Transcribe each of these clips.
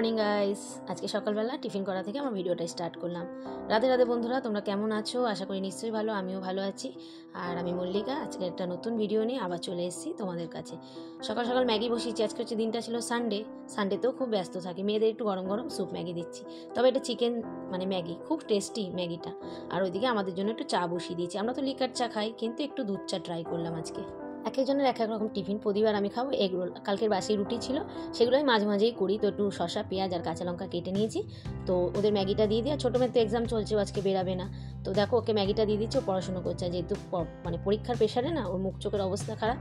Morning guys. আজকে সকালবেলা tiffin করা থেকে আমার ভিডিওটা স্টার্ট করলাম। রাধে রাধে বন্ধুরা, তোমরা কেমন আছো? আশা করি নিশ্চয়ই ভালো, আমিও ভালো আছি। আর আমি মল্লিকা, আজকে একটা নতুন ভিডিও নিয়ে আবার চলে এসেছি তোমাদের কাছে। সকাল সকাল ম্যাগি বসিয়েছি। আজকে হচ্ছে দিনটা ছিল সানডেতেও খুব ব্যস্ত থাকি, মেয়েদের একটু গরম গরম স্যুপ ম্যাগি দিচ্ছি। তবে এটা চিকেন ম্যাগি, খুব টেস্টি ম্যাগিটা। আর ওইদিকে আমাদের জন্য একটু চা বসিয়ে দিয়েছি। আমরা তো লিকার চা খাই, কিন্তু একটু দুধ চা ট্রাই করলাম আজকে। এক একজনের এক এক রকম টিফিন। প্রতিবার আমি খাবো এগ রোল। কালকের বাসি রুটি ছিল, সেগুলো আমি মাঝে মাঝেই করি। তো একটু শসা, পেঁয়াজ আর কাঁচা লঙ্কা কেটে নিয়েছি। তো ওদের ম্যাগিটা দিয়ে দিই। আর ছোটো মেয়ের তো এক্সাম চলছে, আজকে বেরাবে না। তো দেখো, ওকে ম্যাগিটা দিয়ে দিচ্ছে, ও পড়াশুনো করছে। যেহেতু পরীক্ষার প্রেশারে না, ওর মুখ চোখের অবস্থা খারাপ,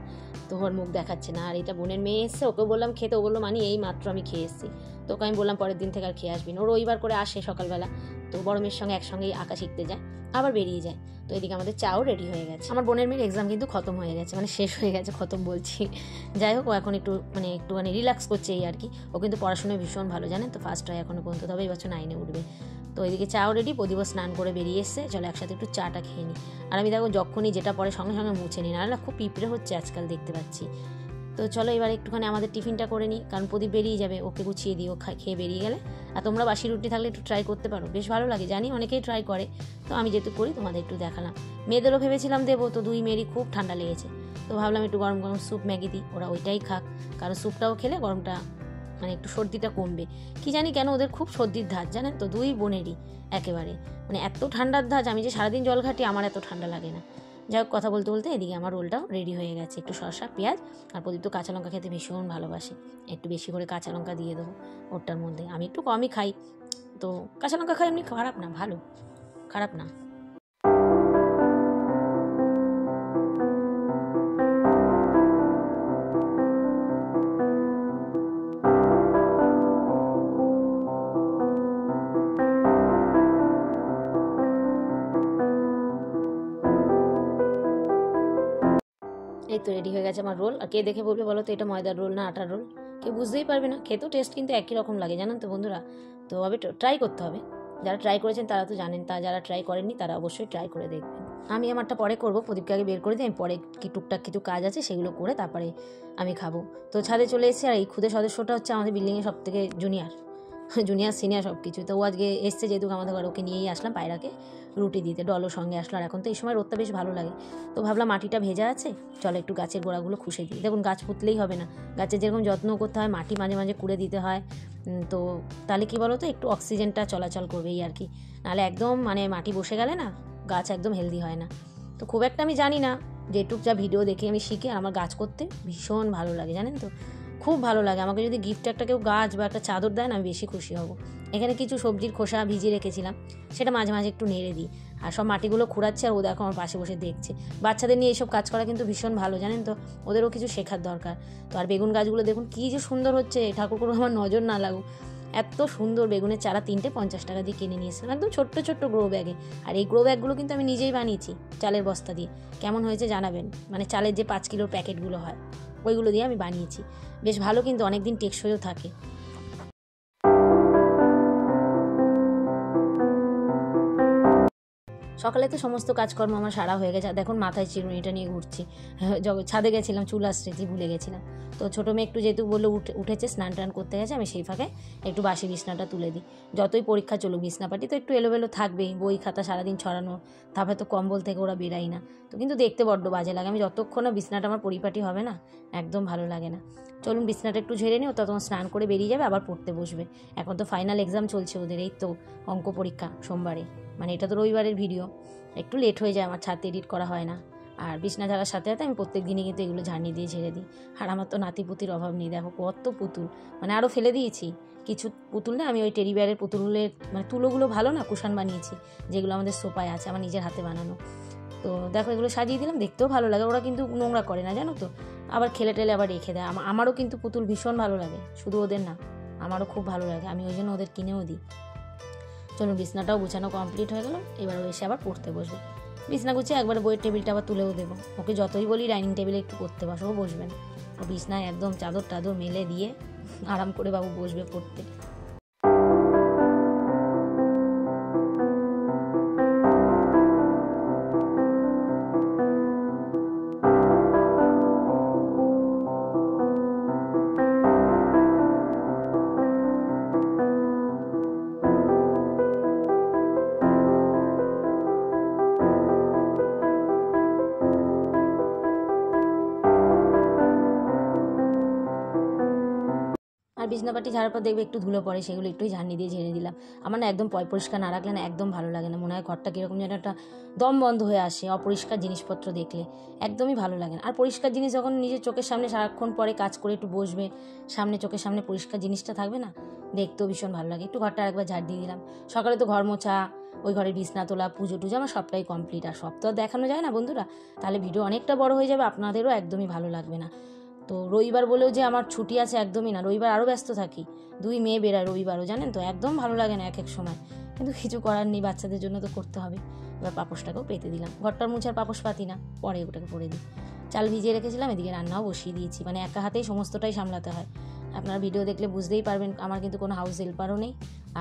তো ওর মুখ দেখাচ্ছে না। আর এটা বোনের মেয়ে এসছে, ওকে বললাম খেতে, ও বললো মানে এই মাত্র আমি খেয়ে এসেছি। তো ওকে আমি বললাম পরের দিন থেকে আর খেয়ে আসবি না। ও রবিবার করে আসে সকালবেলা, তো বড় মেয়ের সঙ্গে একসঙ্গেই আঁকা শিখতে যায়, আবার বেরিয়ে যায়। তো এদিকে আমাদের চাও রেডি হয়ে গেছে। আমার বোনের মেয়ের এক্সাম কিন্তু খতম হয়ে গেছে, মানে শেষ হয়ে গেছে, খতম বলছি। যাই হোক, ও এখন একটুখানি রিল্যাক্স করছে এই আর কি। ও কিন্তু পড়াশোনায় ভীষণ ভালো, জানেন তো, ফার্স্ট হয় এখনো পর্যন্ত, তবে এই বছর 9-এ উঠবে। তো এদিকে চাও রেডি, প্রদীপ স্নান করে বেরিয়ে এসছে। চলো একসাথে একটু চাটা খেয়ে নিই। আর আমি দেখো যখনই যেটা পরে সঙ্গে সঙ্গে মুছে নিই, না খুব পিঁপড়ে হচ্ছে আজকাল দেখতে পাচ্ছি। তো চলো এবার একটুখানি আমাদের টিফিনটা করে নিই, কারণ প্রদীপ বেরিয়ে যাবে, ওকে গুছিয়ে দিই, ও খেয়ে বেরিয়ে গেলে। আর তোমরা বাসি রুটি থাকলে একটু ট্রাই করতে পারো, বেশ ভালো লাগে, জানি অনেকেই ট্রাই করে। তো আমি যেহেতু করি, তোমাদের একটু দেখালাম। মেয়েদেরও ভেবেছিলাম দেবো, তো দুই মেয়েরই খুব ঠান্ডা লেগেছে। তো ভাবলাম একটু গরম গরম স্যুপ ম্যাগি দিই, ওরা ওইটাই খাক। কারণ স্যুপটাও খেলে গরমটা একটু সর্দিটা কমবে। কি জানি কেন ওদের খুব সর্দির ধাত, জানেন তো, দুই বোনেরই একেবারে। এত ঠান্ডার ধাত, আমি যে সারাদিন জল ঘাটি, আমার এত ঠান্ডা লাগে না। যাই হোক, কথা বলতে বলতে এদিকে আমার রোলটাও রেডি হয়ে গেছে। একটু শসা, পেঁয়াজ আর প্রদীপ তো কাঁচা লঙ্কা খেতে ভীষণ ভালোবাসে, একটু বেশি করে কাঁচা লঙ্কা দিয়ে দেবো ওটার মধ্যে। আমি একটু কমই খাই, তো কাঁচা লঙ্কা খাই এমনি খারাপ না, ভালো, খারাপ না। এই তো রেডি হয়ে গেছে আমার রোল। আর কে দেখে বলবে বলো তো এটা ময়দার রোল না আটার রোল? কেউ বুঝতেই পারবে না, খেতেও টেস্ট কিন্তু একই রকম লাগে, জানেন তো বন্ধুরা। তো ট্রাই করতে হবে। যারা ট্রাই করেছেন তারা তো জানেন, যারা ট্রাই করেননি তারা অবশ্যই ট্রাই করে দেখবেন। আমি আমারটা পরে করবো, প্রদীপকে আগে বের করে দিই। আমি পরে টুকটাক কিছু কাজ আছে, সেগুলো করে তারপরে আমি খাবো। তো ছাদে চলে এসেছি। আর এই খুদে সদস্যটা হচ্ছে আমাদের বিল্ডিংয়ে সব থেকে জুনিয়র সিনিয়র সব কিছু। তো ও আজকে এসছে যেহেতু আমাদের ঘরে, ওকে নিয়েই আসলাম পায়রাকে রুটি দিতে। ডলও সঙ্গে আসলো। আর এখন তো এই সময় রোদটা বেশ ভালো লাগে, তো ভাবলাম মাটিটা ভেজা আছে, চলো একটু গাছের গোড়াগুলো খুশে দিই। দেখুন, গাছ পুঁতলেই হবে না, গাছের যেরকম যত্ন করতে হয়, মাটি মাঝে মাঝে কুড়ে দিতে হয়। তো তাহলে কী বলো তো, একটু অক্সিজেনটা চলাচল করবে এই আর কি। নাহলে একদম মাটি বসে গেলে না, গাছ একদম হেলদি হয় না। তো খুব একটা আমি জানি না, যেটুক যা ভিডিও দেখে আমি শিখে, আমার গাছ করতে ভীষণ ভালো লাগে, জানেন তো, খুব ভালো লাগে। আমাকে যদি গিফট একটা কেউ গাছ বা একটা চাদর দেয় না, আমি বেশি খুশি হব। এখানে কিছু সবজির খোসা ভিজিয়ে রেখেছিলাম, সেটা মাঝে মাঝে একটু নেড়ে দিই। আর সব মাটিগুলো খুঁড়াচ্ছে, আর ও দেখো আমার পাশে বসে দেখছে। বাচ্চাদের নিয়ে এইসব কাজ করা কিন্তু ভীষণ ভালো, জানেন তো, ওদেরও কিছু শেখার দরকার। তো আর বেগুন গাছগুলো দেখুন কী যে সুন্দর হচ্ছে, ঠাকুর করে আমার নজর না লাগুক, এত সুন্দর বেগুনের চারা 3টে 50 টাকা দিয়ে কিনে নিয়েছিলাম, একদম ছোট্ট ছোট্ট গ্রো ব্যাগে। আর এই গ্রো ব্যাগগুলো কিন্তু আমি নিজেই বানিয়েছি, চালের বস্তা দিয়ে। কেমন হয়েছে জানাবেন, চালের যে 5 কিলোর প্যাকেটগুলো হয়, ওইগুলো দিয়ে আমি বানিয়েছি। বেশ ভালো, কিন্তু অনেক দিন টেকসইও থাকে। সকালে তো সমস্ত কাজকর্ম আমার সারা হয়ে গেছে। দেখুন মাথায় চিরুনিটা নিয়ে ঘুরছি, ছাদে গেছিলাম, চুল আসছি, ভুলে গেছিলাম। তো ছোটো মেয়ে একটু যেহেতু বললো উঠেছে, স্নান টান করতে গেছে, আমি সেই ফাঁকে একটু বাসি বিছনাটা তুলে দিই। যতই পরীক্ষা চলুক, বিছনাপাটি তো একটু এলোমেলো থাকবেই, বই খাতা সারাদিন ছড়ানো, তারপরে তো কম্বল থেকে ওরা বেরাই না। তো কিন্তু দেখতে বড্ড বাজে লাগে, আমি যতক্ষণ না বিছনাটা আমার পরিপাটি হবে না, একদম ভালো লাগে না। চলুন বিছনাটা একটু ঝেড়ে নিও, তখন স্নান করে বেরিয়ে যাবে, আবার পড়তে বসবে। এখন তো ফাইনাল এক্সাম চলছে ওদের, এই তো অঙ্ক পরীক্ষা সোমবারে, এটা তো রবিবারের ভিডিও, একটু লেট হয়ে যায়, আমার ছাদে এডিট করা হয় না। আর বিছনা ঝাড়ার সাথে সাথে আমি প্রত্যেক দিনই কিন্তু এগুলো ঝাড়নি দিয়ে ঝেড়ে দিই। আর আমার তো নাতিপুতির অভাব নেই, দেখো কত পুতুল, আরও ফেলে দিয়েছি কিছু পুতুল না, আমি ওই টেডি বিয়ারের পুতুলের তুলোগুলো ভালো না, কুশান বানিয়েছি, যেগুলো আমাদের সোফায় আছে, আমার নিজের হাতে বানানো। তো দেখো এগুলো সাজিয়ে দিলাম, দেখতেও ভালো লাগে, ওরা কিন্তু নোংরা করে না, জানো তো, আবার খেলে টেলে আবার রেখে দেয়। আমারও কিন্তু পুতুল ভীষণ ভালো লাগে, শুধু ওদের না, আমারও খুব ভালো লাগে, আমি ওই জন্য ওদের কিনেও দিই। চলুন বিছনাটাও গুছানো কমপ্লিট হয়ে গেল, এবার ও এসে আবার পড়তে বসবে। বিছনা গুছিয়ে একবার বইয়ের টেবিলটা আবার তুলেও দেবো, ওকে যতই বলি ডাইনিং টেবিলে একটু পড়তে বসো, ও বসবে না। ও বিছনায় একদম চাদর টাদর মেলে দিয়ে আরাম করে বাবু বসবে পড়তে। আর বিছনাপাটি ঝাড়ার পর দেখবে একটু ধুলো পড়ে, সেগুলো একটু ঝাড়নি দিয়ে ঝেড়ে দিলাম। আমার না একদম পরিষ্কার না রাখলে না একদম ভালো লাগে না, মনে হয় ঘরটা কীরকম যেন একটা দম বন্ধ হয়ে আসে অপরিষ্কার জিনিসপত্র দেখলে, একদমই ভালো লাগে না। আর পরিষ্কার জিনিস যখন নিজের চোখের সামনে সারাক্ষণ পরে কাজ করে একটু বসবে, সামনে চোখের সামনে পরিষ্কার জিনিসটা থাকবে না, দেখতেও ভীষণ ভালো লাগে। একটু ঘরটা আরেকবার ঝাড় দিয়ে দিলাম। সকালে তো ঘর মোছা, ওই ঘরের বিছনা তোলা, পুজো টুজো আমার সবটাই কমপ্লিট। আর সব তো আর দেখানো যায় না বন্ধুরা, তাহলে ভিডিও অনেকটা বড় হয়ে যাবে, আপনাদেরও একদমই ভালো লাগবে না। তো রবিবার বলেও যে আমার ছুটি আছে একদমই না, রবিবার আরও ব্যস্ত থাকি, 2 মেয়ে বেরায় রবিবারও, জানেন তো, একদম ভালো লাগে না এক এক সময়, কিন্তু কিছু করার নেই, বাচ্চাদের জন্য তো করতে হবে। এবার পাপোশটাকেও পেতে দিলাম, ঘরটার মুছার পাপোশ পাতি না, পরে ওটাকে পরে দিই। চাল ভিজিয়ে রেখেছিলাম, এদিকে রান্নাও বসিয়ে দিয়েছি, মানে একা হাতেই সমস্তটাই সামলাতে হয়। আপনারা ভিডিও দেখলে বুঝতেই পারবেন আমার কিন্তু কোনো হাউস হেল্পারও নেই,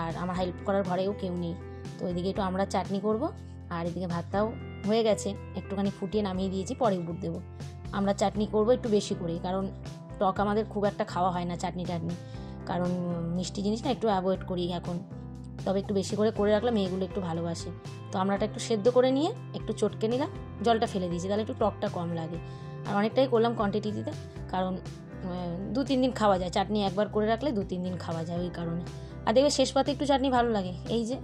আর আমার হেল্প করার ঘরেও কেউ নেই। তো এদিকে একটু আমরা চাটনি করব, আর এদিকে ভাতটাও হয়ে গেছে, একটুখানি ফুটিয়ে নামিয়ে দিয়েছি, পরে উপর দেবো। আমরা চাটনি করব একটু বেশি করে, কারণ টক আমাদের খুব একটা খাওয়া হয় না চাটনি টাটনি, কারণ মিষ্টি জিনিস না একটু অ্যাভয়েড করি এখন, তবে একটু বেশি করে রাখলাম, মেয়েগুলো একটু ভালোবাসে। তো আমরাটা একটু সেদ্ধ করে নিয়ে একটু চটকে নিলাম, জলটা ফেলে দিয়েছি, তাহলে একটু টকটা কম লাগে। আর অনেকটাই করলাম কোয়ান্টিটিতে, কারণ 2-3 দিন খাওয়া যায়, চাটনি একবার করে রাখলে 2-3 দিন খাওয়া যায়, ওই কারণে। আর দেখবে শেষ পাতে একটু চাটনি ভালো লাগে, এই যে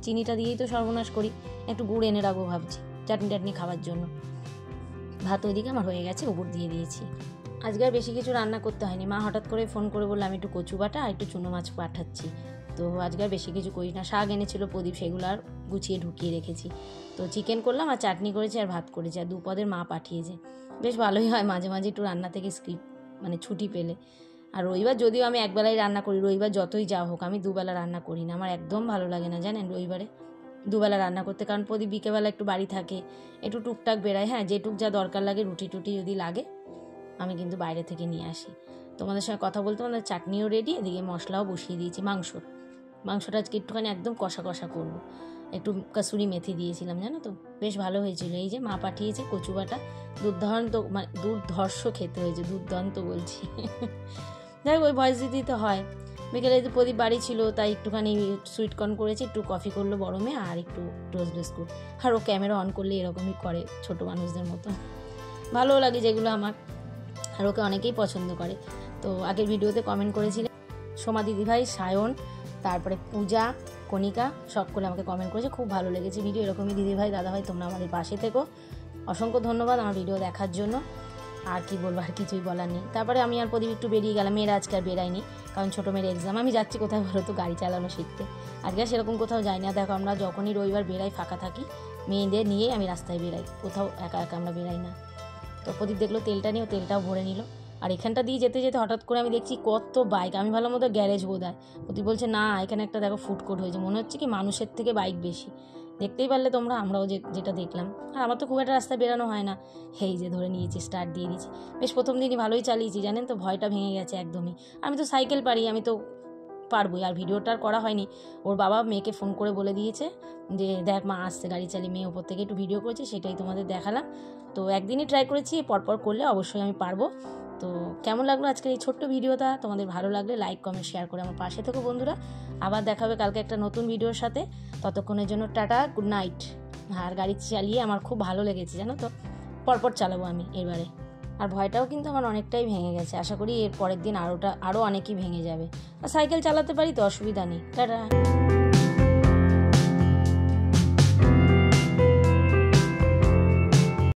চিনিটা দিয়েই তো সর্বনাশ করি, একটু গুড় এনে রাখবো ভাবছি চাটনি টাটনি খাওয়ার জন্য। ভাত ওইদিকে আমার হয়ে গেছে, উপর দিয়ে দিয়েছি। আজকে আর বেশি কিছু রান্না করতে হয়নি, মা হঠাৎ করে ফোন করে বললো আমি একটু কচু বাটা আর একটু চুনো মাছ পাঠাচ্ছি, তো আজকে আর বেশি কিছু করি না। শাক এনেছিল প্রদীপ, সেগুলো আর গুছিয়ে ঢুকিয়ে রেখেছি। তো চিকেন করলাম, আর চাটনি করেছি, আর ভাত করেছি, আর 2 পদের মা পাঠিয়েছে। বেশ ভালোই হয় মাঝে মাঝে একটু রান্না থেকে স্ক্রিপ্ট মানে ছুটি পেলে। আর রবিবার যদিও আমি একবেলাই রান্না করি, রবিবার যতই যা হোক আমি 2 বেলা রান্না করি না, আমার একদম ভালো লাগে না জানেন রবিবারে 2 বেলা রান্না করতে, কারণ প্রদীপ বিকেলবেলা একটু বাড়ি থাকে, একটু টুকটাক বেড়ায়, হ্যাঁ যেটুক যা দরকার লাগে, রুটি টুটি যদি লাগে আমি কিন্তু বাইরে থেকে নিয়ে আসি। তোমাদের সঙ্গে কথা বলতে আমাদের চাটনিও রেডি, এদিকে মশলাও বসিয়ে দিয়েছি। মাংসটা আজকে একটুখানি একদম কষা কষা করবো, একটু কাসুরি মেথি দিয়েছিলাম জানো তো, বেশ ভালো হয়েছিল। এই যে মা পাঠিয়েছে কচু বাটা, দুর্ধর্ষ খেতে হয়েছে, দুর্দান্ত বলছি যাই ওই ভয়েস দিতে হয়। বিকেলে যে প্রদীপ বাড়ি ছিল, তাই একটুখানি সুইটকর্ন করেছি, একটু কফি করলো বড় মেয়ে, আর একটু টোস্ট বিস্কুট। আর ও ক্যামেরা অন করলে এরকমই করে ছোট মানুষদের মতো, ভালো লাগে যেগুলো আমার, আর ওকে অনেকেই পছন্দ করে। তো আগের ভিডিওতে কমেন্ট করেছিলেন সোমা দিদিভাই, সায়ন, তারপরে পূজা, কণিকা, সকলে আমাকে কমেন্ট করেছে, খুব ভালো লেগেছে ভিডিও। এরকমই দিদিভাই দাদাভাই তোমরা আমাদের পাশে থেকো, অসংখ্য ধন্যবাদ আমার ভিডিও দেখার জন্য। আর কি বলবো, আর কিছুই বলার নেই। তারপরে আমি আর প্রদীপ একটু বেরিয়ে গেলাম, মেয়েরা আজকে আর বেরাইনি, কারণ ছোটো মেয়ের এক্সাম। আমি যাচ্ছি কোথায় বলো তো, গাড়ি চালানো শিখতে, আজকে সেরকম কোথাও যাই না। দেখো আমরা যখনই রবিবার বেরাই, ফাঁকা থাকি, মেয়েদের নিয়েই আমি রাস্তায় বেরাই, কোথাও একা একা আমরা বেরাই না। তো প্রদীপ দেখলো তেলটা নিয়ে, তেলটাও ভরে নিল। আর এখানটা দিয়ে যেতে যেতে হঠাৎ করে আমি দেখছি কত বাইক, আমি ভালো মতো গ্যারেজ বোধ হয়। প্রদীপ বলছে না এখানে একটা দেখো ফুড কোর্ট হয়েছে, মনে হচ্ছে কি মানুষের থেকে বাইক বেশি, দেখতেই পারলে তোমরা, আমরাও যেটা দেখলাম। আর আমার তো খুব একটা রাস্তায় বেরানো হয় না, এই যে ধরে নিয়েছি, স্টার্ট দিয়ে দিয়েছি। বেশ প্রথম দিনই ভালোই চালিয়েছি জানেন তো, ভয়টা ভেঙে গেছে একদমই। আমি তো সাইকেল পারি, আমি তো পারবোই। আর ভিডিওটা আর করা হয়নি, ওর বাবা মেয়েকে ফোন করে বলে দিয়েছে যে দেখ মা আসছে গাড়ি চালিয়ে, মেয়ে ওপর থেকে একটু ভিডিও করেছে, সেটাই তোমাদের দেখালাম। তো একদিনই ট্রাই করেছি, পরপর করলে অবশ্যই আমি পারবো। তো কেমন লাগলো আজকের এই ছোট্ট ভিডিওটা, তোমাদের ভালো লাগলে লাইক কমেন্ট শেয়ার করে আমার পাশে থেকো বন্ধুরা। আবার দেখা হবে কালকে একটা নতুন ভিডিওর সাথে, ততক্ষণের জন্য টাটা, গুড নাইট। আর গাড়ি চালিয়ে আমার খুব ভালো লেগেছে জানো তো, পরপর চালাবো আমি এবারে। আর ভয়টাও কিন্তু আমার অনেকটাই ভেঙে গেছে, আশা করি এর পরের দিন আরও অনেকই ভেঙে যাবে। আর সাইকেল চালাতে পারি তো, অসুবিধা নেই। টাটা।